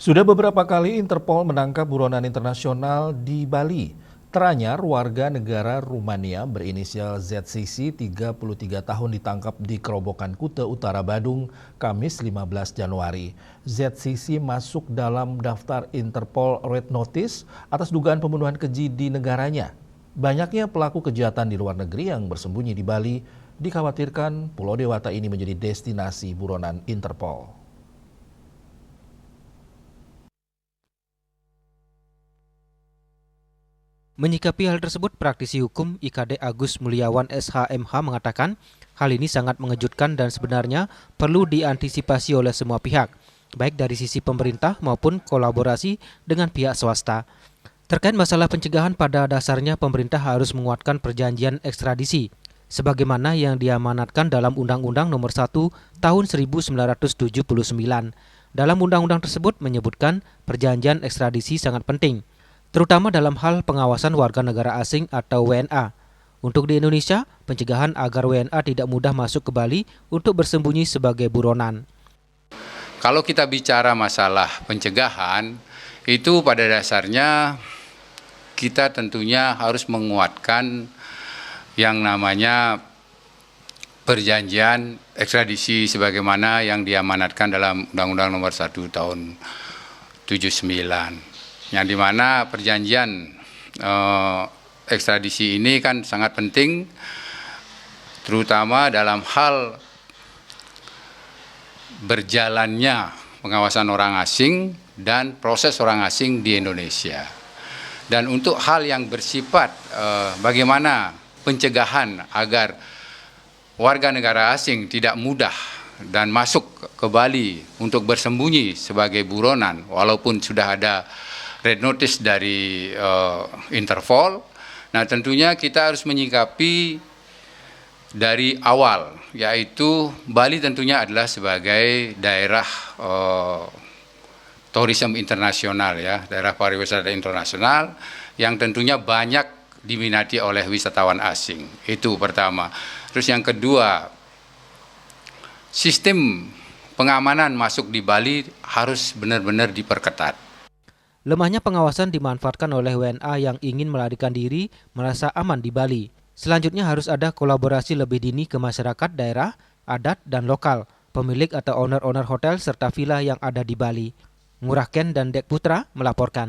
Sudah beberapa kali Interpol menangkap buronan internasional di Bali. Teranyar warga negara Rumania berinisial ZCC 33 tahun ditangkap di Kerobokan Kuta Utara Badung, Kamis 15 Januari. ZCC masuk dalam daftar Interpol Red Notice atas dugaan pembunuhan keji di negaranya. Banyaknya pelaku kejahatan di luar negeri yang bersembunyi di Bali dikhawatirkan Pulau Dewata ini menjadi destinasi buronan Interpol. Menyikapi hal tersebut, praktisi hukum IKD Agus Mulyawan SHMH mengatakan hal ini sangat mengejutkan dan sebenarnya perlu diantisipasi oleh semua pihak, baik dari sisi pemerintah maupun kolaborasi dengan pihak swasta. Terkait masalah pencegahan, pada dasarnya pemerintah harus menguatkan perjanjian ekstradisi, sebagaimana yang diamanatkan dalam Undang-Undang Nomor 1 Tahun 1979. Dalam undang-undang tersebut menyebutkan perjanjian ekstradisi sangat penting, terutama dalam hal pengawasan warga negara asing atau WNA. Untuk di Indonesia, pencegahan agar WNA tidak mudah masuk ke Bali untuk bersembunyi sebagai buronan. Kalau kita bicara masalah pencegahan, itu pada dasarnya kita tentunya harus menguatkan yang namanya perjanjian ekstradisi sebagaimana yang diamanatkan dalam Undang-Undang Nomor 1 Tahun 79. Yang dimana perjanjian ekstradisi ini kan sangat penting, terutama dalam hal berjalannya pengawasan orang asing dan proses orang asing di Indonesia. Dan untuk hal yang bersifat bagaimana pencegahan agar warga negara asing tidak mudah dan masuk ke Bali untuk bersembunyi sebagai buronan, walaupun sudah ada red notice dari Interpol. Nah, tentunya kita harus menyikapi dari awal, yaitu Bali tentunya adalah sebagai daerah tourism internasional, ya, daerah pariwisata internasional yang tentunya banyak diminati oleh wisatawan asing. Itu pertama. Terus yang kedua, sistem pengamanan masuk di Bali harus benar-benar diperketat. Lemahnya pengawasan dimanfaatkan oleh WNA yang ingin melarikan diri merasa aman di Bali. Selanjutnya harus ada kolaborasi lebih dini ke masyarakat daerah, adat, dan lokal, pemilik atau owner-owner hotel serta villa yang ada di Bali. Ngurah Ken dan Dek Putra melaporkan.